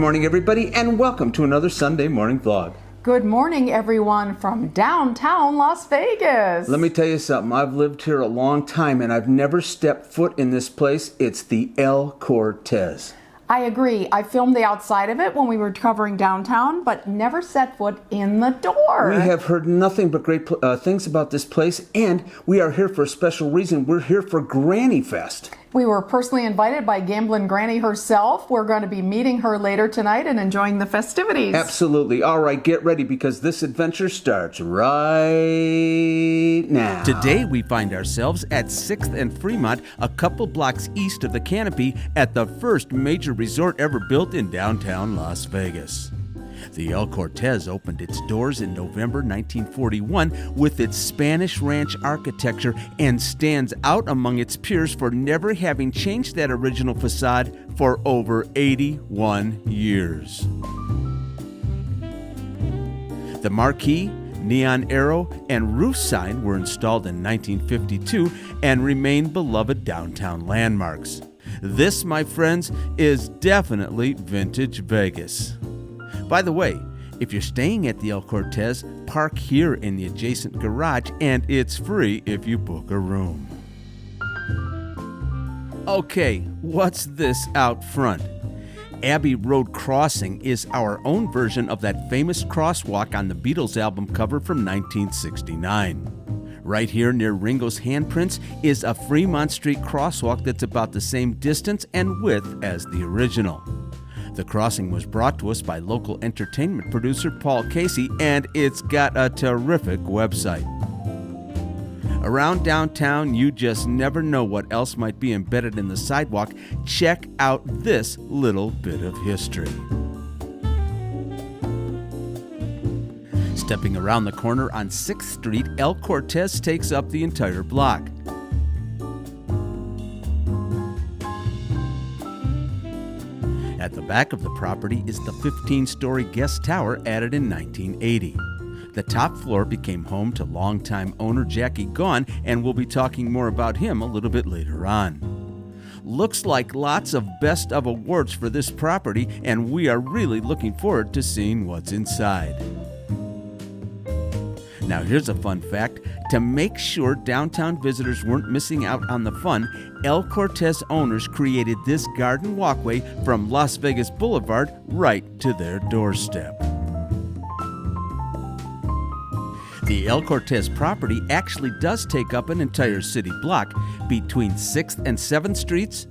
morning, everybody, and welcome to another Sunday morning vlog. Good morning, everyone from downtown Las Vegas. Let me tell you something. I've lived here a long time, and I've never stepped foot in this place. It's the El Cortez. I agree. I filmed the outside of it when we were covering downtown, but never set foot in the door. We have heard nothing but great things about this place, and we are here for a special reason. We're here for Grannyfest. We were personally invited by Gamblin Granny herself. We're going to be meeting her later tonight and enjoying the festivities. Absolutely. All right, get ready because this adventure starts right now. Today we find ourselves at Sixth and Fremont, a couple blocks east of the Canopy, at the first major resort ever built in downtown Las Vegas. The El Cortez opened its doors in November 1941 with its Spanish ranch architecture and stands out among its peers for never having changed that original facade for over 81 years. The marquee, neon arrow, and roof sign were installed in 1952 and remain beloved downtown landmarks. This, my friends, is definitely vintage Vegas. By the way, if you're staying at the El Cortez, park here in the adjacent garage, and it's free if you book a room. Okay, what's this out front? Abbey Road Crossing is our own version of that famous crosswalk on the Beatles album cover from 1969. Right here near Ringo's handprints is a Fremont Street crosswalk that's about the same distance and width as the original. The crossing was brought to us by local entertainment producer Paul Casey, and it's got a terrific website. Around downtown, you just never know what else might be embedded in the sidewalk. Check out this little bit of history. Stepping around the corner on 6th Street, El Cortez takes up the entire block. At the back of the property is the 15-story guest tower added in 1980. The top floor became home to longtime owner Jackie Gaughan, and we'll be talking more about him a little bit later on. Looks like lots of best of awards for this property, and we are really looking forward to seeing what's inside. Now here's a fun fact. To make sure downtown visitors weren't missing out on the fun, El Cortez owners created this garden walkway from Las Vegas Boulevard right to their doorstep. The El Cortez property actually does take up an entire city block between 6th and 7th Streets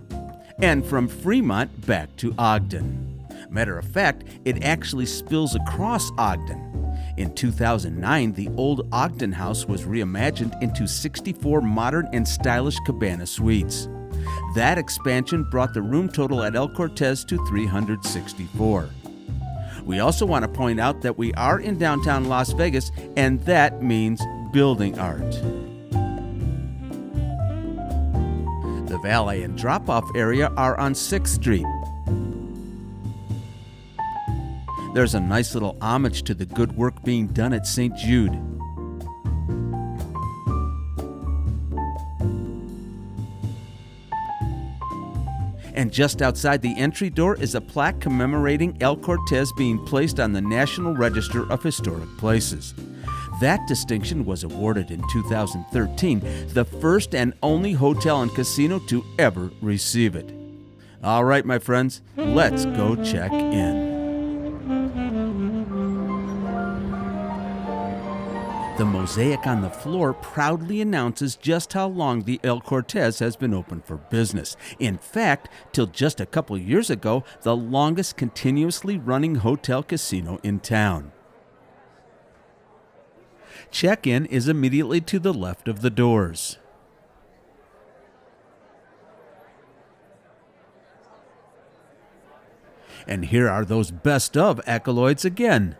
and from Fremont back to Ogden. Matter of fact, it actually spills across Ogden. In 2009, the old Ogden house was reimagined into 64 modern and stylish cabana suites. That expansion brought the room total at El Cortez to 364. We also want to point out that we are in downtown Las Vegas, and that means building art. The valet and drop-off area are on 6th Street. There's a nice little homage to the good work being done at St. Jude. And just outside the entry door is a plaque commemorating El Cortez being placed on the National Register of Historic Places. That distinction was awarded in 2013, the first and only hotel and casino to ever receive it. All right, my friends, let's go check in. The mosaic on the floor proudly announces just how long the El Cortez has been open for business. In fact, till just a couple years ago, the longest continuously running hotel casino in town. Check-in is immediately to the left of the doors. And here are those best of accolades again.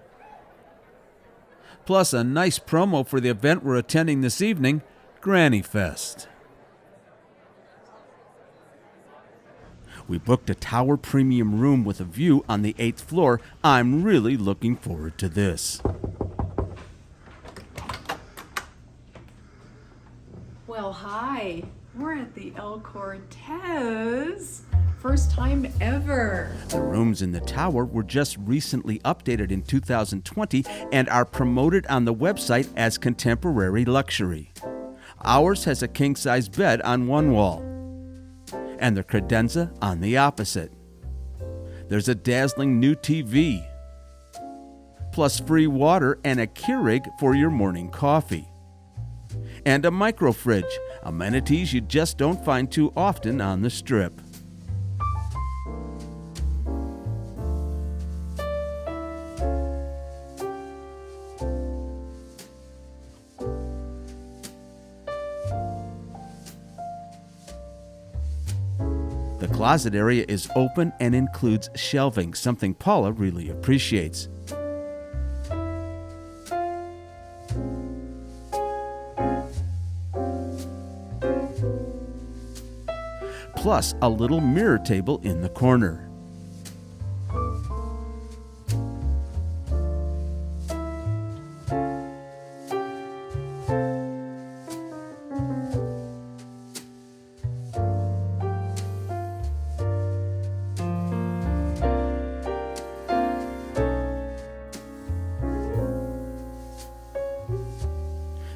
Plus a nice promo for the event we're attending this evening, Grannyfest. We booked a tower premium room with a view on the 8th floor. I'm really looking forward to this. Well, hi. We're at the El Cortez. First time ever. The rooms in the tower were just recently updated in 2020 and are promoted on the website as contemporary luxury. Ours has a king-size bed on one wall and the credenza on the opposite. There's a dazzling new TV, plus free water and a Keurig for your morning coffee. And a micro fridge, amenities you just don't find too often on the Strip. The closet area is open and includes shelving, something Paula really appreciates. Plus a little mirror table in the corner.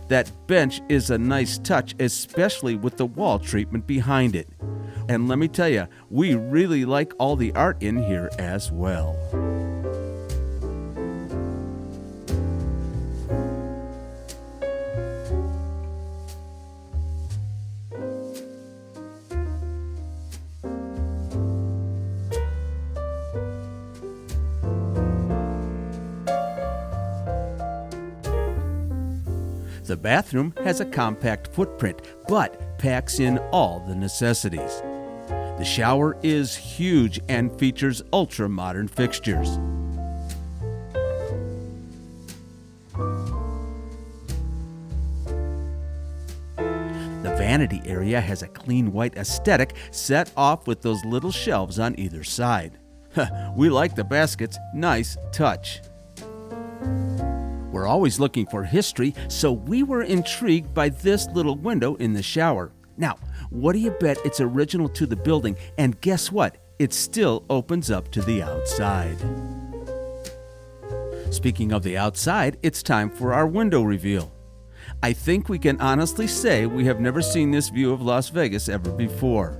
That bench is a nice touch, especially with the wall treatment behind it. And let me tell you, we really like all the art in here as well. The bathroom has a compact footprint, but packs in all the necessities. The shower is huge and features ultra-modern fixtures. The vanity area has a clean white aesthetic set off with those little shelves on either side. We like the baskets, nice touch. We're always looking for history, so we were intrigued by this little window in the shower. Now, what do you bet it's original to the building? And guess what? It still opens up to the outside. Speaking of the outside, it's time for our window reveal. I think we can honestly say we have never seen this view of Las Vegas ever before.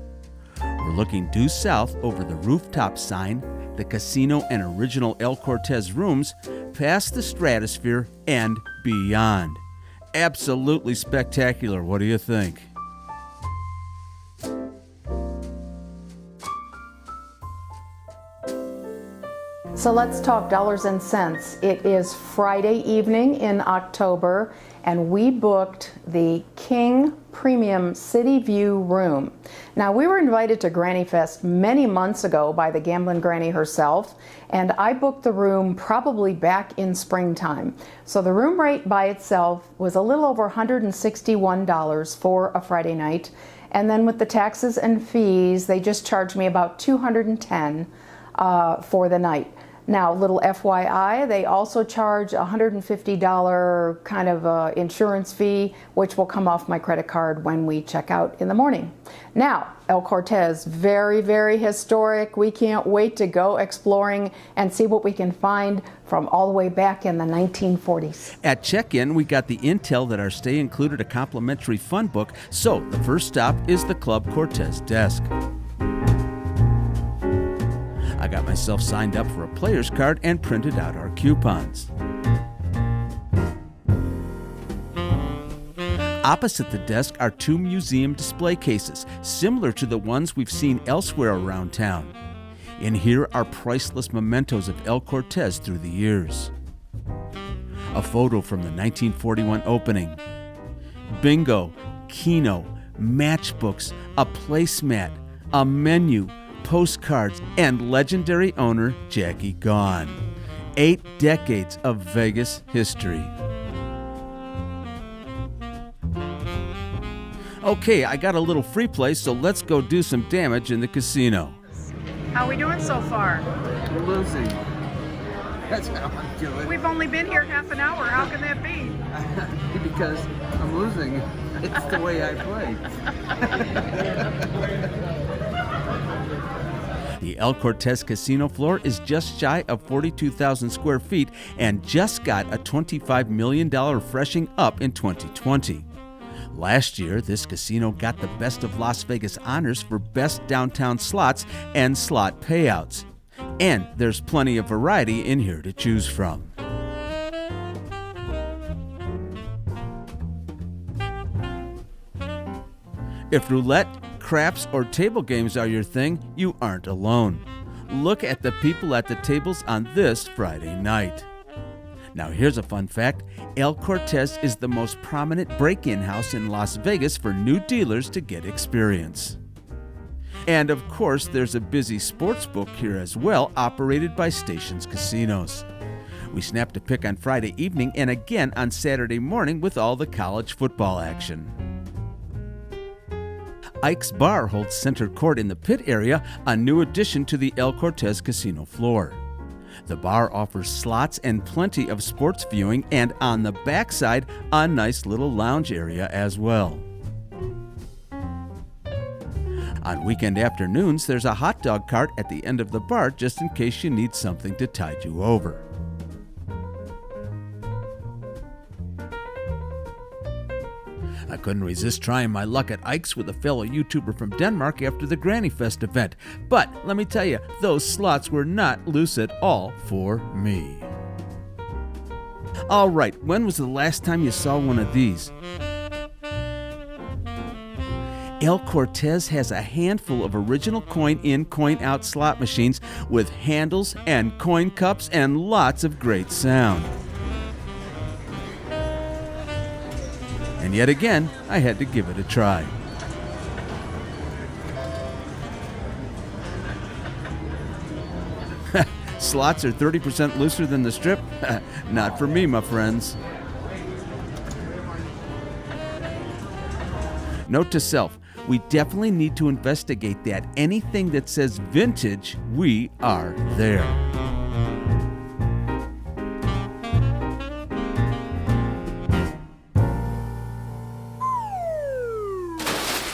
We're looking due south over the rooftop sign, the casino and original El Cortez rooms, past the stratosphere and beyond. Absolutely spectacular, what do you think? So let's talk dollars and cents. It is Friday evening in October, and we booked the King Premium City View room. Now, we were invited to Grannyfest many months ago by the Gamblin Granny herself, and I booked the room probably back in springtime. So the room rate by itself was a little over $161 for a Friday night, and then with the taxes and fees, they just charged me about $210 for the night. Now, little FYI, they also charge a $150 kind of insurance fee, which will come off my credit card when we check out in the morning. Now, El Cortez, very, very historic. We can't wait to go exploring and see what we can find from all the way back in the 1940s. At check-in, we got the intel that our stay included a complimentary fun book, so the first stop is the Club Cortez desk. I got myself signed up for a player's card and printed out our coupons. Opposite the desk are two museum display cases, similar to the ones we've seen elsewhere around town. In here are priceless mementos of El Cortez through the years. A photo from the 1941 opening. Bingo, Keno, matchbooks, a placemat, a menu, postcards, and legendary owner Jackie Gone. 8 decades of Vegas history. Okay, I got a little free play, so let's go do some damage in the casino. How are we doing so far? We're losing. That's how I'm doing. We've only been here half an hour. How can that be? Because I'm losing. It's the way I play. The El Cortez casino floor is just shy of 42,000 square feet and just got a $25 million freshing up in 2020. Last year, this casino got the Best of Las Vegas honors for best downtown slots and slot payouts. And there's plenty of variety in here to choose from. If roulette, craps, or table games are your thing, you aren't alone. Look at the people at the tables on this Friday night. Now here's a fun fact. El Cortez is the most prominent break-in house in Las Vegas for new dealers to get experience. And of course, there's a busy sports book here as well, operated by Stations Casinos. We snapped a pic on Friday evening and again on Saturday morning with all the college football action. Ike's Bar holds center court in the pit area, a new addition to the El Cortez casino floor. The bar offers slots and plenty of sports viewing, and on the backside, a nice little lounge area as well. On weekend afternoons, there's a hot dog cart at the end of the bar just in case you need something to tide you over. I couldn't resist trying my luck at Ike's with a fellow YouTuber from Denmark after the Grannyfest event. But let me tell you, those slots were not loose at all for me. All right, when was the last time you saw one of these? El Cortez has a handful of original coin-in, coin-out slot machines with handles and coin cups and lots of great sound. And yet again, I had to give it a try. Slots are 30% looser than the strip? Not for me, my friends. Note to self, we definitely need to investigate that. Anything that says vintage, we are there.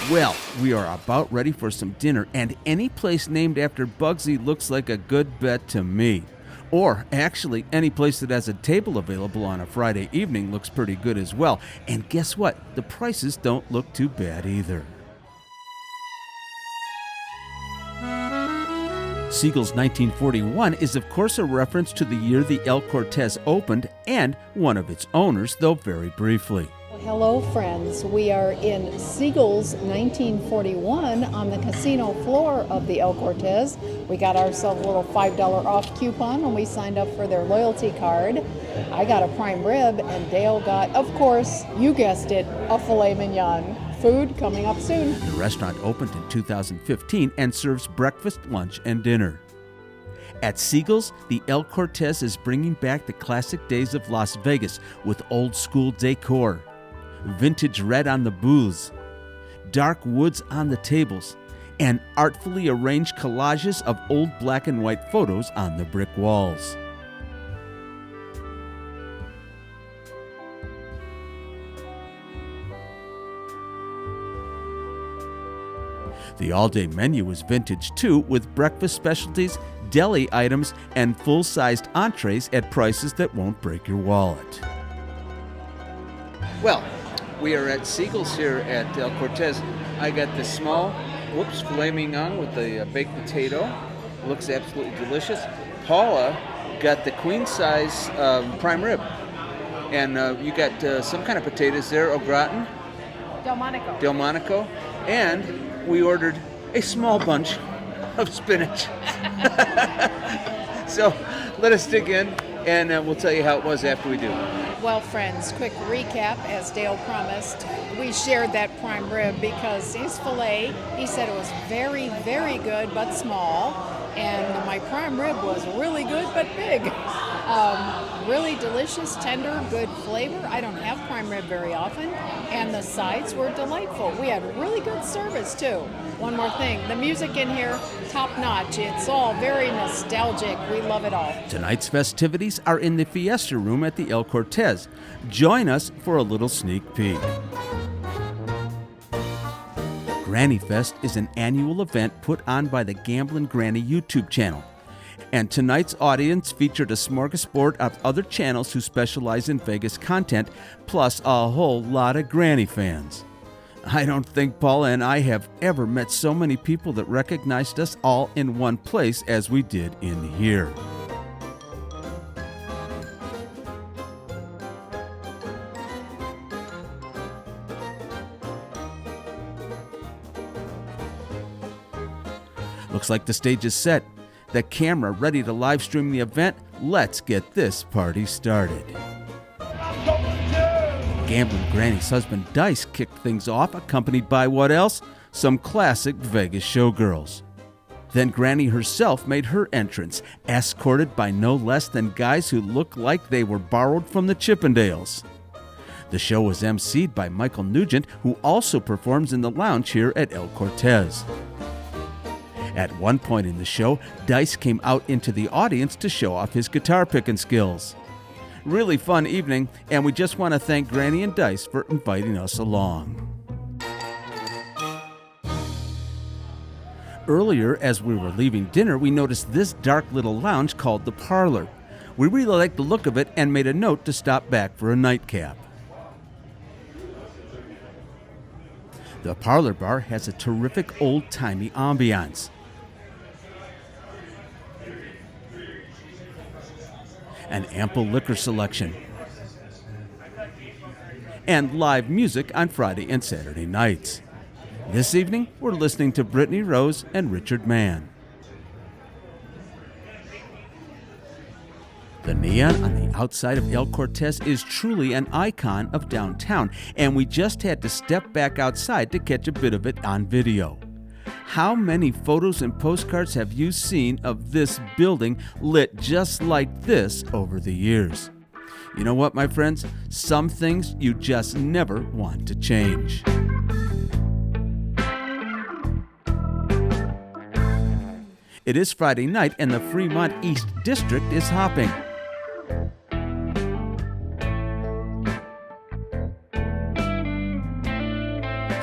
Well, we are about ready for some dinner, and any place named after Bugsy looks like a good bet to me. Or, actually, any place that has a table available on a Friday evening looks pretty good as well. And guess what? The prices don't look too bad either. Siegel's 1941 is of course a reference to the year the El Cortez opened and one of its owners, though very briefly. Hello friends, we are in Siegel's 1941 on the casino floor of the El Cortez. We got ourselves a little $5 off coupon when we signed up for their loyalty card. I got a prime rib and Dale got, of course, you guessed it, a filet mignon. Food coming up soon. The restaurant opened in 2015 and serves breakfast, lunch, and dinner. At Siegel's, the El Cortez is bringing back the classic days of Las Vegas with old school decor, vintage red on the booths, dark woods on the tables, and artfully arranged collages of old black and white photos on the brick walls. The all-day menu is vintage too, with breakfast specialties, deli items, and full-sized entrees at prices that won't break your wallet. Well, we are at Siegel's here at El Cortez. I got the small, filet mignon with the baked potato. Looks absolutely delicious. Paula got the queen size prime rib. And you got some kind of potatoes there, au gratin. Delmonico. And we ordered a small bunch of spinach. So let us dig in and we'll tell you how it was after we do. Well, friends, quick recap. As Dale promised, we shared that prime rib because his filet, he said it was very, very good but small, and my prime rib was really good but big. Really delicious, tender, good flavor. I don't have prime rib very often, and the sides were delightful. We had really good service too. One more thing, the music in here, top notch. It's all very nostalgic. We love it all. Tonight's festivities are in the Fiesta Room at the El Cortez. Join us for a little sneak peek. Grannyfest is an annual event put on by the Gamblin Granny YouTube channel. And tonight's audience featured a smorgasbord of other channels who specialize in Vegas content, plus a whole lot of Granny fans. I don't think Paula and I have ever met so many people that recognized us all in one place as we did in here. Looks like the stage is set. The camera ready to live stream the event. Let's get this party started. Gamblin Granny's husband Dice kicked things off, accompanied by what else? Some classic Vegas showgirls. Then Granny herself made her entrance, escorted by no less than guys who look like they were borrowed from the Chippendales. The show was emceed by Michael Nugent, who also performs in the lounge here at El Cortez. At one point in the show, Dice came out into the audience to show off his guitar picking skills. Really fun evening, and we just want to thank Granny and Dice for inviting us along. Earlier, as we were leaving dinner, we noticed this dark little lounge called the Parlor. We really liked the look of it and made a note to stop back for a nightcap. The Parlor Bar has a terrific old-timey ambiance. An ample liquor selection, and live music on Friday and Saturday nights. This evening, we're listening to Brittany Rose and Richard Mann. The neon on the outside of El Cortez is truly an icon of downtown, and we just had to step back outside to catch a bit of it on video. How many photos and postcards have you seen of this building lit just like this over the years? You know what, my friends? Some things you just never want to change. It is Friday night and the Fremont East District is hopping.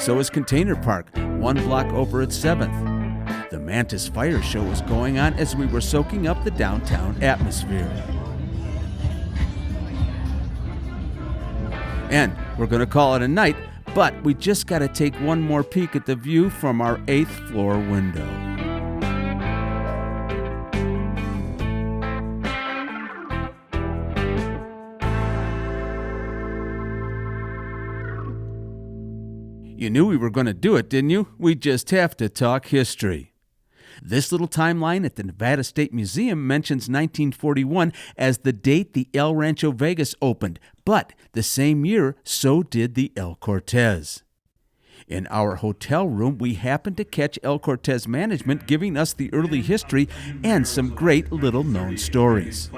So is Container Park, one block over at 7th. The Mantis Fire Show was going on as we were soaking up the downtown atmosphere. And we're going to call it a night, but we just got to take one more peek at the view from our 8th floor window. You knew we were going to do it, didn't you? We just have to talk history. This little timeline at the Nevada State Museum mentions 1941 as the date the El Rancho Vegas opened, but the same year, so did the El Cortez. In our hotel room, we happened to catch El Cortez management giving us the early history and some great little-known stories.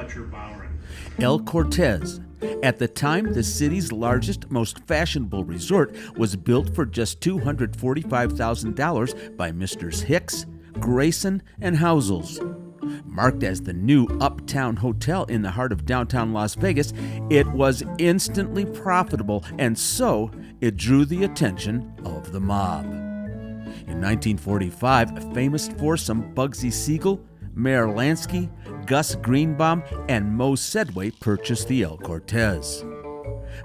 El Cortez. At the time, the city's largest, most fashionable resort was built for just $245,000 by Messrs. Hicks, Grayson, and Housels. Marked as the new Uptown Hotel in the heart of downtown Las Vegas, it was instantly profitable, and so it drew the attention of the mob. In 1945, a famous foursome, Bugsy Siegel, Mayor Lansky, Gus Greenbaum, and Mo Sedway purchased the El Cortez.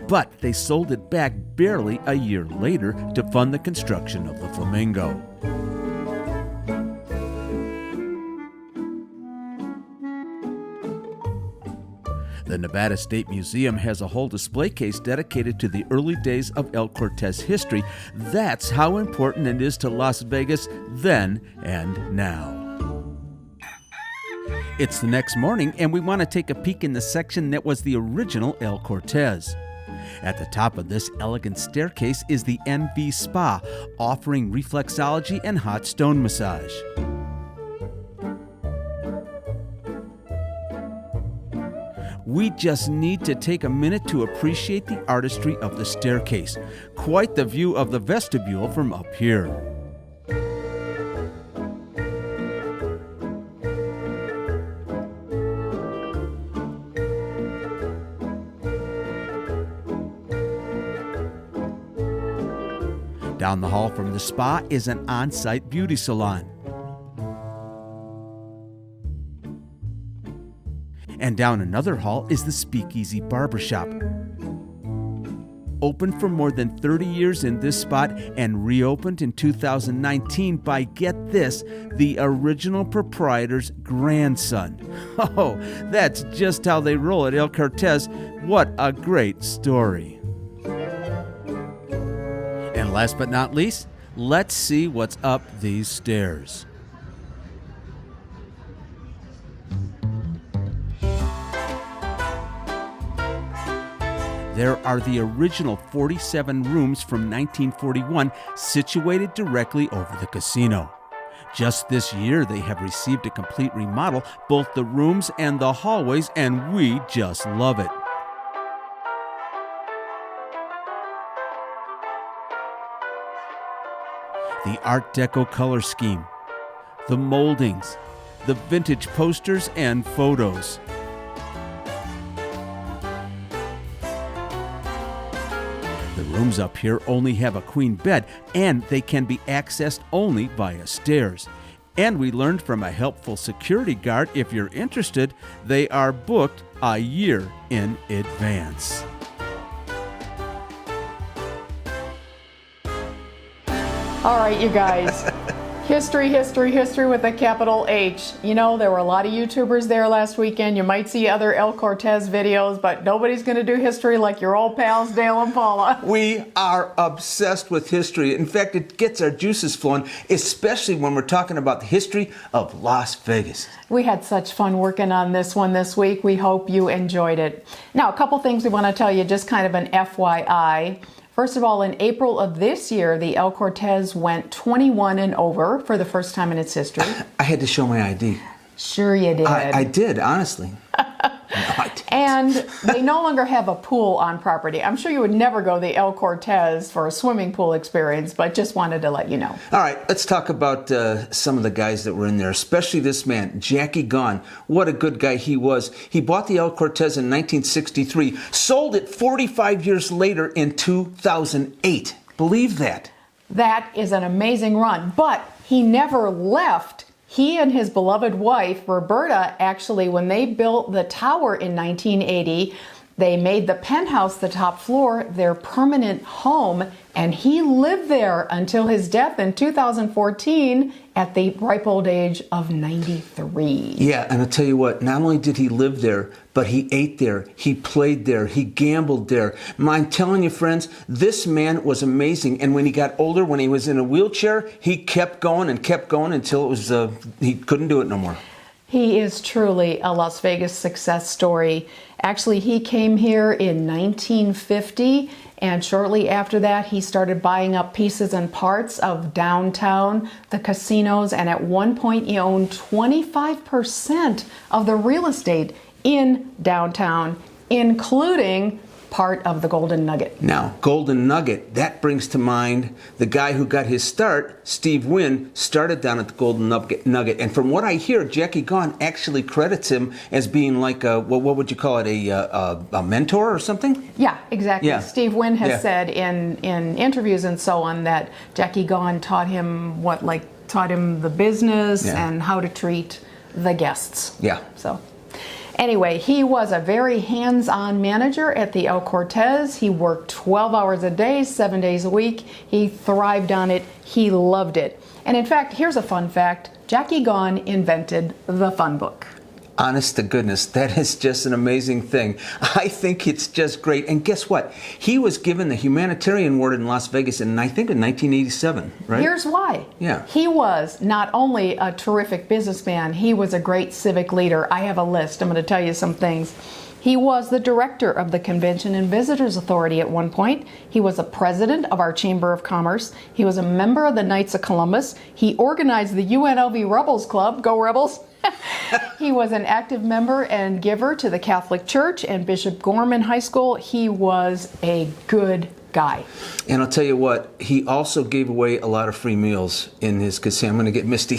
But they sold it back barely a year later to fund the construction of the Flamingo. The Nevada State Museum has a whole display case dedicated to the early days of El Cortez history. That's how important it is to Las Vegas then and now. It's the next morning, and we want to take a peek in the section that was the original El Cortez. At the top of this elegant staircase is the NV Spa, offering reflexology and hot stone massage. We just need to take a minute to appreciate the artistry of the staircase. Quite the view of the vestibule from up here. Down the hall from the spa is an on-site beauty salon. And down another hall is the Speakeasy Barbershop. Opened for more than 30 years in this spot and reopened in 2019 by, get this, the original proprietor's grandson. Oh, that's just how they roll at El Cortez. What a great story. And last but not least, let's see what's up these stairs. There are the original 47 rooms from 1941 situated directly over the casino. Just this year, they have received a complete remodel, both the rooms and the hallways, and we just love it. The Art Deco color scheme, the moldings, the vintage posters and photos. The rooms up here only have a queen bed, and they can be accessed only via stairs. And we learned from a helpful security guard, if you're interested, they are booked a year in advance. All right, you guys. History with a capital H. You know, there were a lot of YouTubers there last weekend. You might see other El Cortez videos, but nobody's going to do history like your old pals Dale and Paula. We are obsessed with history. In fact, it gets our juices flowing, especially when we're talking about the history of Las Vegas. We had such fun working on this one this week. We hope you enjoyed it. Now, a couple things we want to tell you, just kind of an FYI. First of all, in April of this year, the El Cortez went 21 and over for the first time in its history. I had to show my ID. Sure you did. I did, honestly. No, I didn't. And they no longer have a pool on property. I'm sure you would never go to the El Cortez for a swimming pool experience, but just wanted to let you know. All right, let's talk about some of the guys that were in there, especially this man, Jackie Gahn. What a good guy he was. He bought the El Cortez in 1963, sold it 45 years later in 2008. Believe that. That is an amazing run, but he never left. He and his beloved wife, Roberta, actually, when they built the tower in 1980, they made the penthouse, the top floor, their permanent home, and he lived there until his death in 2014 at the ripe old age of 93. Yeah, and I'll tell you what, not only did he live there, but he ate there, he played there, he gambled there. I'm telling you, friends, this man was amazing. And when he got older, when he was in a wheelchair, he kept going until it was he couldn't do it no more. He is truly a Las Vegas success story. Actually, he came here in 1950, and shortly after that, he started buying up pieces and parts of downtown, the casinos, and at one point, he owned 25% of the real estate in downtown, including part of the Golden Nugget. Now, Golden Nugget, that brings to mind the guy who got his start, Steve Wynn, started down at the Golden Nugget. And from what I hear, Jackie Gahn actually credits him as being like a, what would you call it, a mentor or something? Yeah, exactly. Yeah. Steve Wynn has said in interviews and so on that Jackie Gahn taught him the business and how to treat the guests. Yeah. So anyway, he was a very hands-on manager at the El Cortez. He worked 12 hours a day, 7 days a week. He thrived on it. He loved it. And in fact, here's a fun fact. Jackie Gahn invented the fun book. Honest to goodness, that is just an amazing thing. I think it's just great. And guess what? He was given the Humanitarian Award in Las Vegas in 1987, right? Here's why. Yeah. He was not only a terrific businessman, he was a great civic leader. I have a list. I'm going to tell you some things. He was the director of the Convention and Visitors Authority at one point. He was a president of our Chamber of Commerce. He was a member of the Knights of Columbus. He organized the UNLV Rebels Club. Go Rebels! He was an active member and giver to the Catholic Church and Bishop Gorman High School. He was a good guy. And I'll tell you what, he also gave away a lot of free meals in his casino. I'm going to get misty.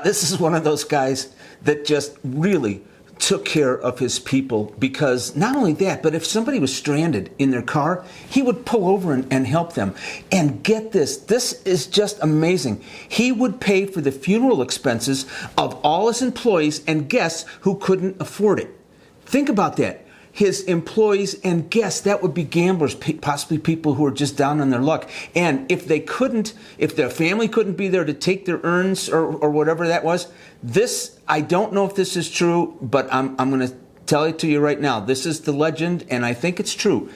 This is one of those guys that just really took care of his people, because not only that, but if somebody was stranded in their car, he would pull over and help them. And get this is just amazing. He would pay for the funeral expenses of all his employees and guests who couldn't afford it. Think about that. His employees and guests, that would be gamblers, possibly people who are just down on their luck. And if they couldn't, if their family couldn't be there to take their urns or whatever that was, this, I don't know if this is true, but I'm going to tell it to you right now. This is the legend, and I think it's true.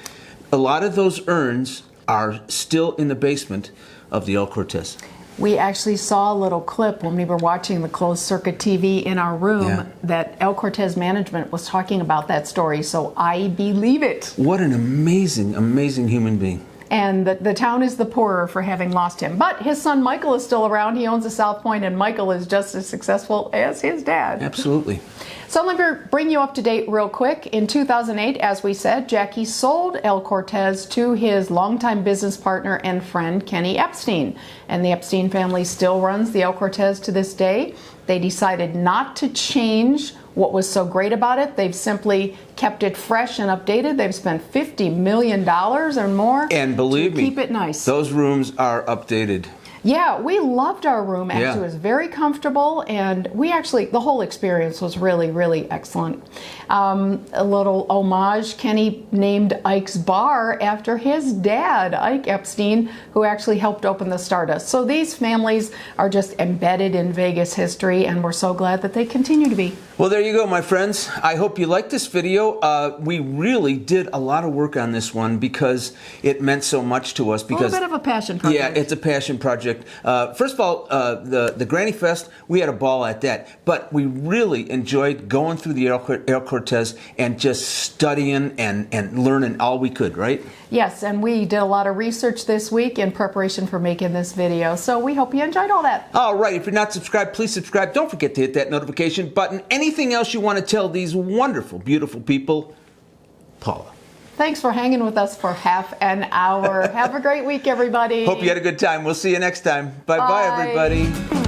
A lot of those urns are still in the basement of the El Cortez. We actually saw a little clip when we were watching the closed circuit TV in our room that El Cortez management was talking about that story, so I believe it. What an amazing, amazing human being. And the town is the poorer for having lost him. But his son Michael is still around. He owns a South Point, and Michael is just as successful as his dad. Absolutely. So let me bring you up to date real quick. In 2008, as we said, Jackie sold El Cortez to his longtime business partner and friend, Kenny Epstein. And the Epstein family still runs the El Cortez to this day. They decided not to change what was so great about it. They've simply kept it fresh and updated. They've spent $50 million or more and believe to me, keep it nice. Those rooms are updated. Yeah, we loved our room. Actually, Yeah. it was very comfortable, and the whole experience was really, really excellent. A little homage, Kenny named Ike's Bar after his dad, Ike Epstein, who actually helped open the Stardust. So these families are just embedded in Vegas history, and we're so glad that they continue to be. Well, there you go, my friends. I hope you liked this video. We really did a lot of work on this one because it meant so much to us. Because a little bit of a passion project. Yeah, it's a passion project. First of all, the Grannyfest, we had a ball at that, but we really enjoyed going through the El Cortez and just studying and learning all we could, right? Yes, and we did a lot of research this week in preparation for making this video, so we hope you enjoyed all that. All right, if you're not subscribed, please subscribe. Don't forget to hit that notification button. Anything else you want to tell these wonderful, beautiful people, Paula. Thanks for hanging with us for half an hour. Have a great week, everybody. Hope you had a good time. We'll see you next time. Bye-bye, everybody.